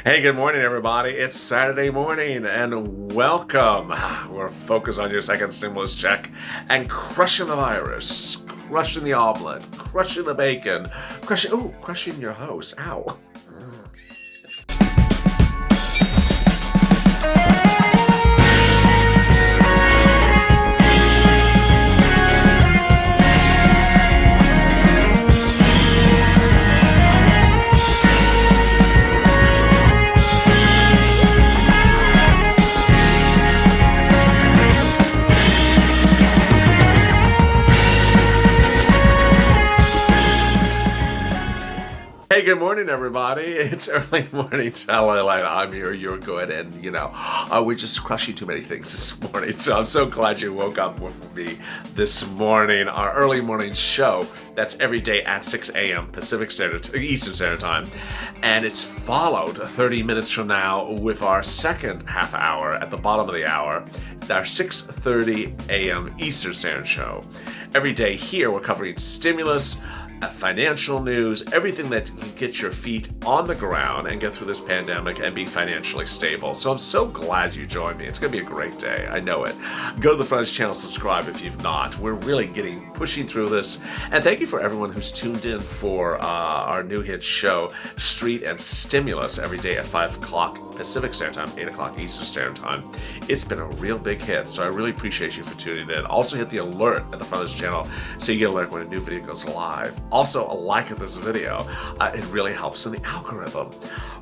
Hey, good morning, everybody. It's Saturday morning, and welcome. We're focused on your second stimulus check and crushing the virus, crushing the omelet, crushing the bacon, crushing your host. Ow. Hey, good morning, everybody. It's early morning to LALATE. I'm here, you're good, and we're just crushing too many things this morning. So I'm so glad you woke up with me this morning. Our early morning show, that's every day at 6 a.m. Eastern Standard Time. And it's followed 30 minutes from now with our second half hour at the bottom of the hour, our 6:30 a.m. Eastern Standard show. Every day here, we're covering stimulus, financial news, everything that can get your feet on the ground and get through this pandemic and be financially stable. So I'm so glad you joined me. It's going to be a great day. I know it. Go to the Friends channel, subscribe if you've not. We're really pushing through this. And thank you for everyone who's tuned in for our new hit show, Street and Stimulus, every day at 5 o'clock Pacific Standard Time, 8 o'clock Eastern Standard Time. It's been a real big hit, so I really appreciate you for tuning in. Also hit the alert at the front of this channel so you get alert when a new video goes live. Also, a like of this video. It really helps in the algorithm.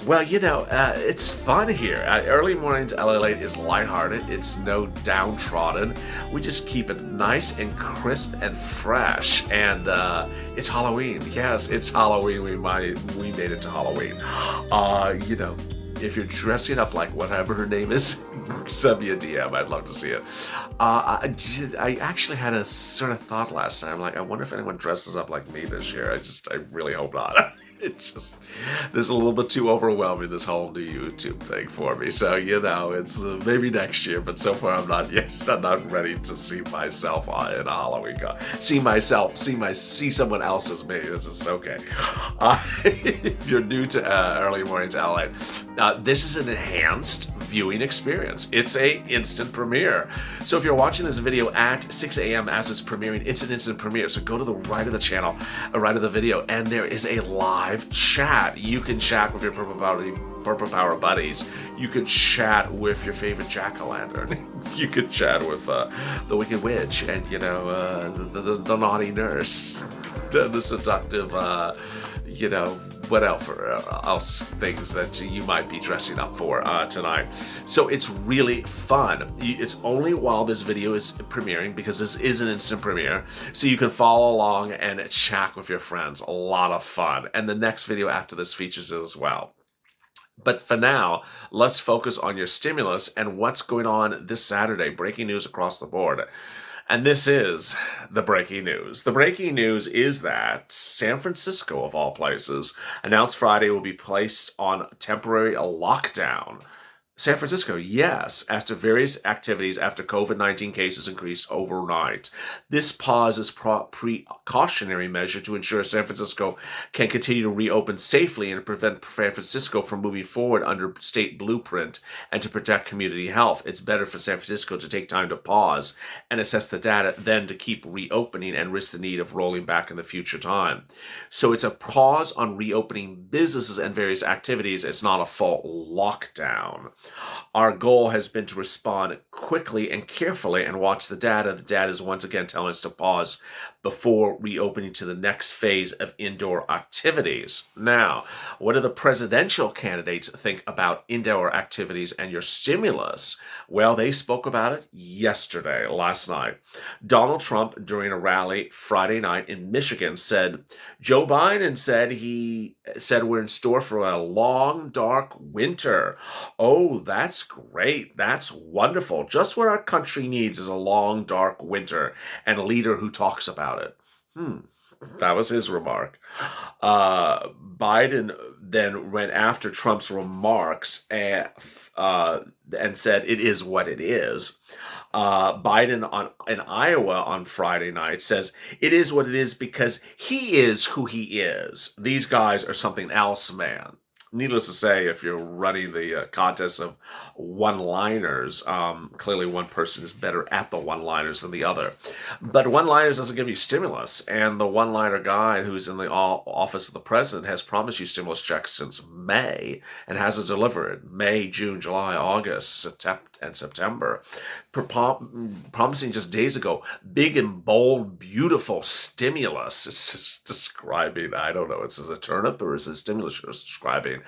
Well, it's fun here. Early mornings, LALATE is lighthearted. It's no downtrodden. We just keep it nice and crisp and fresh. And it's Halloween. Yes, it's Halloween. We made it to Halloween. If you're dressing up like whatever her name is, send me a DM. I'd love to see it. I actually had a sort of thought last night. I'm like, I wonder if anyone dresses up like me this year. I really hope not. It's just, this is a little bit too overwhelming, this whole new YouTube thing for me. So, it's maybe next year, but so far I'm not ready to see myself in a Halloween costume. See someone else as me. This is okay. If you're new to Early Mornings LA, this is an enhanced viewing experience. It's a instant premiere. So if you're watching this video at 6 a.m. as it's premiering, it's an instant premiere. So go to the right of the channel, right of the video, and there is a live chat. You can chat with your Purple Power buddies. You can chat with your favorite jack-o'-lantern. You could chat with the Wicked Witch and, the naughty nurse, the seductive, what else things that you might be dressing up for tonight. So it's really fun. It's only while this video is premiering, because this is an instant premiere, so you can follow along and chat with your friends. A lot of fun. And the next video after this features it as well. But for now, let's focus on your stimulus and what's going on this Saturday. Breaking news across the board. And this is the breaking news. The breaking news is that San Francisco, of all places, announced Friday will be placed on temporary lockdown. San Francisco, yes, after various activities after COVID-19 cases increased overnight. This pause is precautionary measure to ensure San Francisco can continue to reopen safely and prevent San Francisco from moving forward under state blueprint and to protect community health. It's better for San Francisco to take time to pause and assess the data than to keep reopening and risk the need of rolling back in the future time. So it's a pause on reopening businesses and various activities. It's not a full lockdown. Our goal has been to respond quickly and carefully and watch the data. The data is once again telling us to pause before reopening to the next phase of indoor activities. Now, what do the presidential candidates think about indoor activities and your stimulus? Well, they spoke about it last night. Donald Trump, during a rally Friday night in Michigan, said Joe Biden said we're in store for a long, dark winter. Oh, that's great. That's wonderful. Just what our country needs is a long, dark winter and a leader who talks about it. That was his remark. Biden then went after Trump's remarks and said it is what it is. Biden in Iowa on Friday night says it is what it is because he is who he is. These guys are something else, man. needless to say, if you're running the contest of one-liners, clearly one person is better at the one-liners than the other. But one-liners doesn't give you stimulus, and the one-liner guy who's in the office of the president has promised you stimulus checks since May and hasn't delivered. May, June, July, August, September, promising just days ago big and bold, beautiful stimulus. It's just describing, I don't know, is it a turnip or is it stimulus you're describing?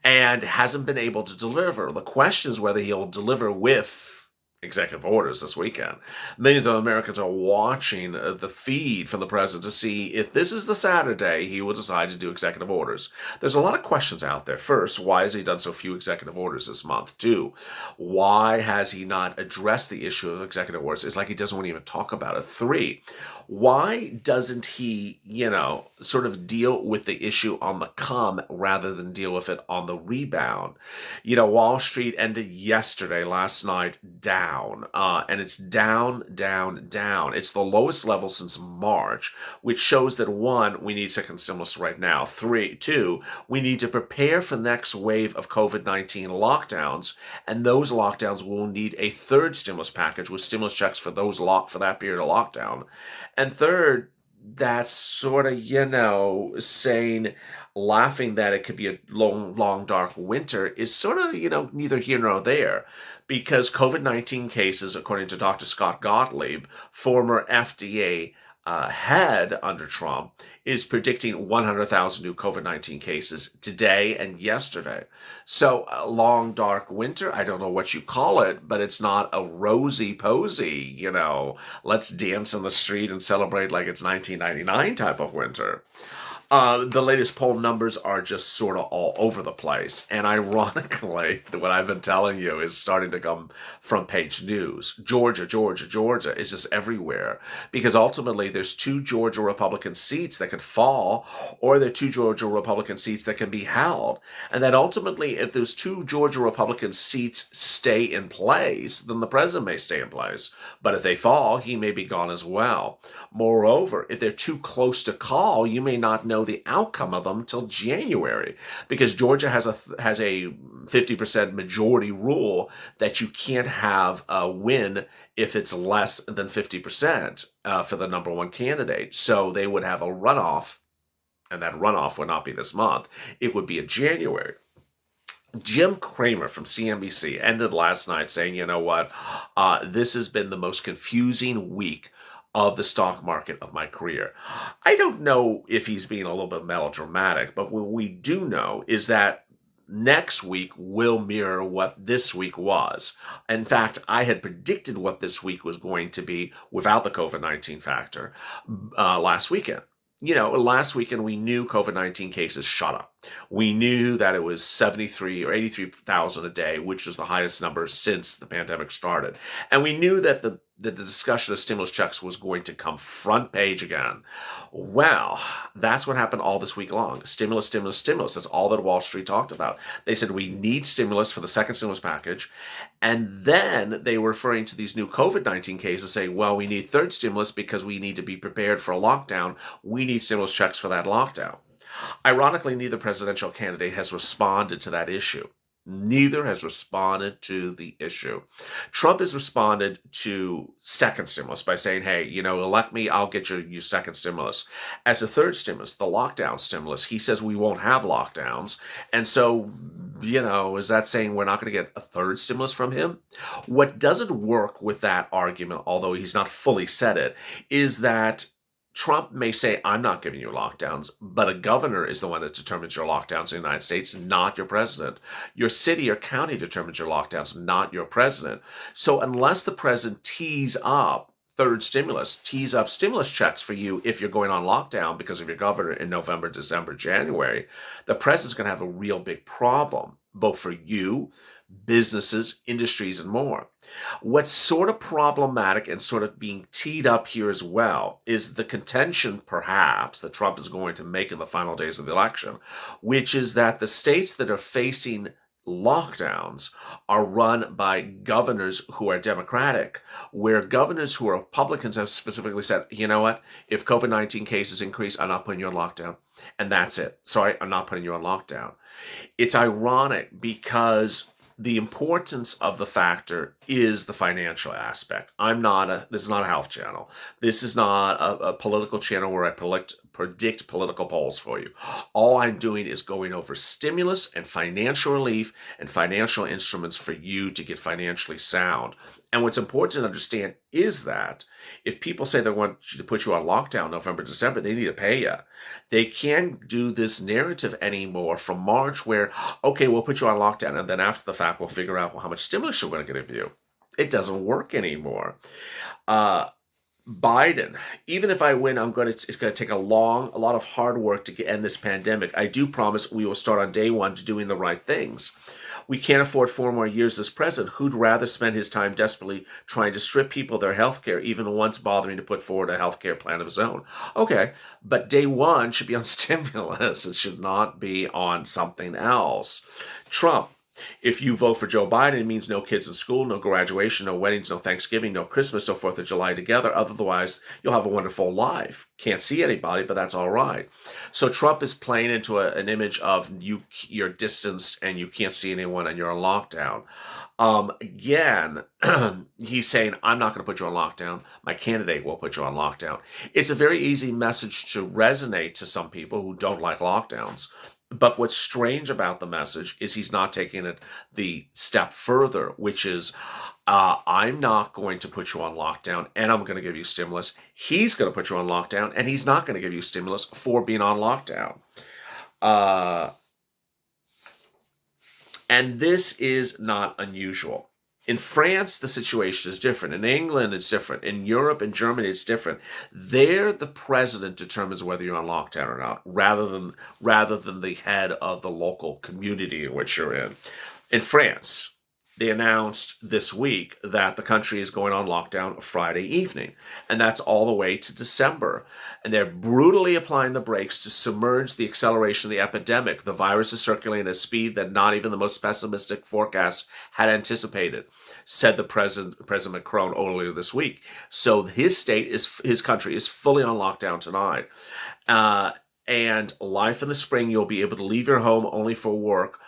And hasn't been able to deliver. The question is whether he'll deliver with executive orders this weekend. Millions of Americans are watching the feed from the president to see if this is the Saturday he will decide to do executive orders. There's a lot of questions out there. First, why has he done so few executive orders this month? Two, why has he not addressed the issue of executive orders? It's like he doesn't want to even talk about it. Three, why doesn't he, sort of deal with the issue on the come rather than deal with it on the rebound? Wall Street ended last night, down, and it's down, down, down. It's the lowest level since March, which shows that one, we need second stimulus right now. Two, we need to prepare for the next wave of COVID-19 lockdowns, and those lockdowns will need a third stimulus package with stimulus checks for for that period of lockdown. And third, that's sort of, saying, laughing that it could be a long, long, dark winter is sort of, neither here nor there. Because COVID-19 cases, according to Dr. Scott Gottlieb, former FDA head under Trump, is predicting 100,000 new COVID-19 cases today and yesterday. So a long, dark winter, I don't know what you call it, but it's not a rosy posy, let's dance in the street and celebrate like it's 1999 type of winter. The latest poll numbers are just sort of all over the place. And ironically, what I've been telling you is starting to come from page news. Georgia is just everywhere. Because ultimately, there's two Georgia Republican seats that could fall, or there are two Georgia Republican seats that can be held. And that ultimately, if those two Georgia Republican seats stay in place, then the president may stay in place. But if they fall, he may be gone as well. Moreover, if they're too close to call, you may not know the outcome of them till January, because Georgia has a 50% majority rule that you can't have a win if it's less than 50% for the number one candidate. So they would have a runoff, and that runoff would not be this month. It would be in January. Jim Cramer from CNBC ended last night saying, you know what, this has been the most confusing week of the stock market of my career. I don't know if he's being a little bit melodramatic, but what we do know is that next week will mirror what this week was. In fact, I had predicted what this week was going to be without the COVID-19 factor last weekend. Last weekend we knew COVID-19 cases shot up. We knew that it was 73 or 83,000 a day, which was the highest number since the pandemic started. And we knew that the discussion of stimulus checks was going to come front page again. Well, that's what happened all this week long. Stimulus, stimulus, stimulus. That's all that Wall Street talked about. They said we need stimulus for the second stimulus package. And then they were referring to these new COVID-19 cases saying, well, we need third stimulus because we need to be prepared for a lockdown. We need stimulus checks for that lockdown. Ironically, neither presidential candidate has responded to that issue. Neither has responded to the issue. Trump has responded to second stimulus by saying, hey, elect me, I'll get your second stimulus. As a third stimulus, the lockdown stimulus, he says we won't have lockdowns. And so, is that saying we're not going to get a third stimulus from him? What doesn't work with that argument, although he's not fully said it, is that Trump may say, I'm not giving you lockdowns, but a governor is the one that determines your lockdowns in the United States, not your president. Your city or county determines your lockdowns, not your president. So unless the president tees up third stimulus, tees up stimulus checks for you if you're going on lockdown because of your governor in November, December, January, the president's going to have a real big problem, both for you, businesses, industries, and more. What's sort of problematic and sort of being teed up here as well is the contention, perhaps, that Trump is going to make in the final days of the election, which is that the states that are facing lockdowns are run by governors who are Democratic, where governors who are Republicans have specifically said, you know what, if COVID-19 cases increase, I'm not putting you on lockdown. And that's it. Sorry, I'm not putting you on lockdown. It's ironic because the importance of the factor is the financial aspect. This is not a health channel. This is not a political channel where I predict political polls for you. All I'm doing is going over stimulus and financial relief and financial instruments for you to get financially sound. And what's important to understand is that if people say they want you to put you on lockdown November, December, they need to pay you. They can't do this narrative anymore from March where, okay, we'll put you on lockdown, and then after the fact, we'll figure out how much stimulus you're going to give you. It doesn't work anymore. Biden, even if I win, it's going to take a lot of hard work to end this pandemic. I do promise we will start on day one to doing the right things. We can't afford 4 more years as president. Who'd rather spend his time desperately trying to strip people of their health care, even once bothering to put forward a health care plan of his own? Okay, but day one should be on stimulus. It should not be on something else. Trump. If you vote for Joe Biden, it means no kids in school, no graduation, no weddings, no Thanksgiving, no Christmas, no 4th of July together. Otherwise, you'll have a wonderful life. Can't see anybody, but that's all right. So Trump is playing into an image of you're distanced and you can't see anyone and you're on lockdown. Again, he's saying, I'm not going to put you on lockdown. My candidate will put you on lockdown. It's a very easy message to resonate to some people who don't like lockdowns. But what's strange about the message is he's not taking it the step further, which is, I'm not going to put you on lockdown and I'm going to give you stimulus. He's going to put you on lockdown and he's not going to give you stimulus for being on lockdown. And this is not unusual. In France, the situation is different. In England, it's different. In Europe and Germany, it's different. There, the president determines whether you're on lockdown or not, rather than the head of the local community in which you're in. In France, they announced this week that the country is going on lockdown Friday evening, and that's all the way to December. And they're brutally applying the brakes to submerge the acceleration of the epidemic. The virus is circulating at a speed that not even the most pessimistic forecasts had anticipated, said the President Macron earlier this week. So his country is fully on lockdown tonight. And life in the spring, you'll be able to leave your home only for work,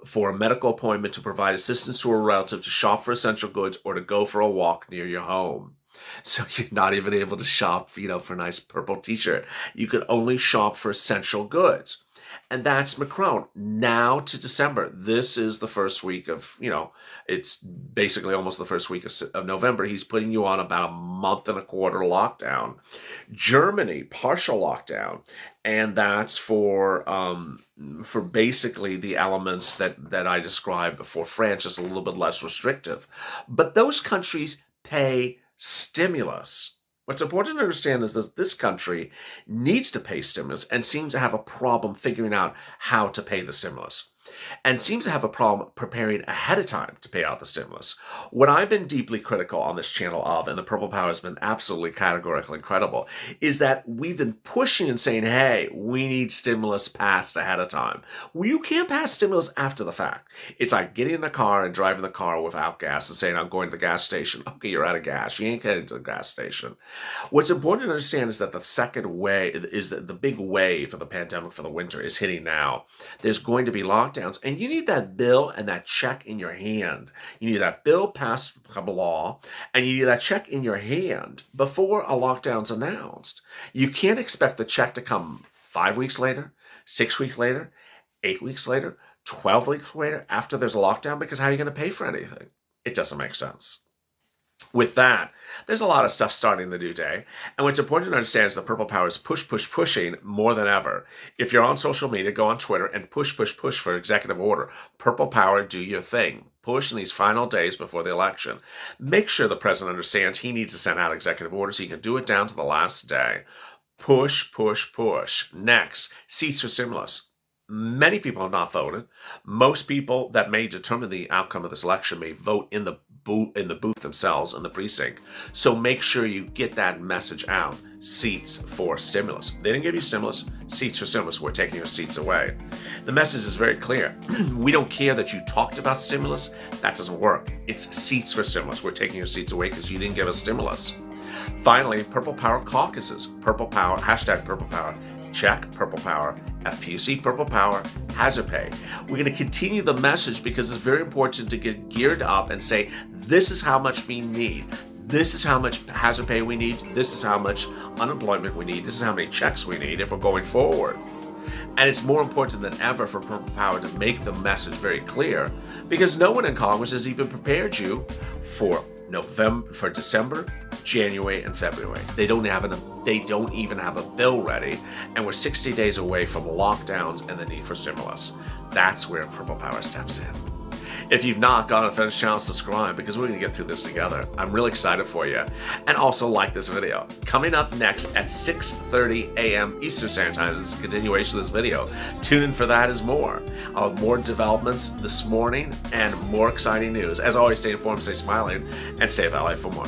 for a medical appointment, to provide assistance to a relative, to shop for essential goods, or to go for a walk near your home. So you're not even able to shop, for a nice purple t-shirt. You can only shop for essential goods. And that's Macron. Now to December. This is the first week of, it's basically almost the first week of November. He's putting you on about a month and a quarter lockdown. Germany, partial lockdown. And that's for basically the elements that I described before. France is a little bit less restrictive. But those countries pay stimulus. What's important to understand is that this country needs to pay stimulus and seems to have a problem figuring out how to pay the stimulus, and seems to have a problem preparing ahead of time to pay out the stimulus. What I've been deeply critical on this channel of, and the Purple Power has been absolutely categorically incredible, is that we've been pushing and saying, hey, we need stimulus passed ahead of time. Well, you can't pass stimulus after the fact. It's like getting in the car and driving the car without gas and saying, I'm going to the gas station. Okay, you're out of gas. You ain't getting to the gas station. What's important to understand is that the second wave is that the big wave of the pandemic for the winter is hitting now. There's going to be lockdowns. And you need that bill and that check in your hand. You need that bill passed become a law, and you need that check in your hand before a lockdown's announced. You can't expect the check to come 5 weeks later, 6 weeks later, 8 weeks later, 12 weeks later after there's a lockdown, because how are you going to pay for anything? It doesn't make sense. With that, there's a lot of stuff starting the new day. And what's important to understand is the Purple Power is pushing more than ever. If you're on social media, go on Twitter and push for executive order. Purple Power, do your thing. Push in these final days before the election. Make sure the president understands he needs to send out executive orders. He can do it down to the last day. Push. Next, seats for stimulus. Many people have not voted. Most people that may determine the outcome of this election may vote in the the booth themselves in the precinct. So make sure you get that message out. Seats for stimulus. They didn't give you stimulus. Seats for stimulus. We're taking your seats away. The message is very clear. We don't care that you talked about stimulus. That doesn't work. It's seats for stimulus. We're taking your seats away because you didn't give us stimulus. Finally, Purple Power caucuses. Purple Power, hashtag Purple Power. Check Purple Power, FPUC, Purple Power, hazard pay. We're going to continue the message because it's very important to get geared up and say, this is how much we need. This is how much hazard pay we need. This is how much unemployment we need. This is how many checks we need if we're going forward. And it's more important than ever for Purple Power to make the message very clear because no one in Congress has even prepared you for December, January, and February. They don't even have a bill ready, and we're 60 days away from lockdowns and the need for stimulus. That's where Purple Power steps in. If you've not gone to Finish Channel, subscribe because we're going to get through this together. I'm really excited for you. And also like this video. Coming up next at 6:30 a.m. Eastern Standard Time is a continuation of this video. Tune in for that as more. I'll have more developments this morning and more exciting news. As always, stay informed, stay smiling, and stay LA for more.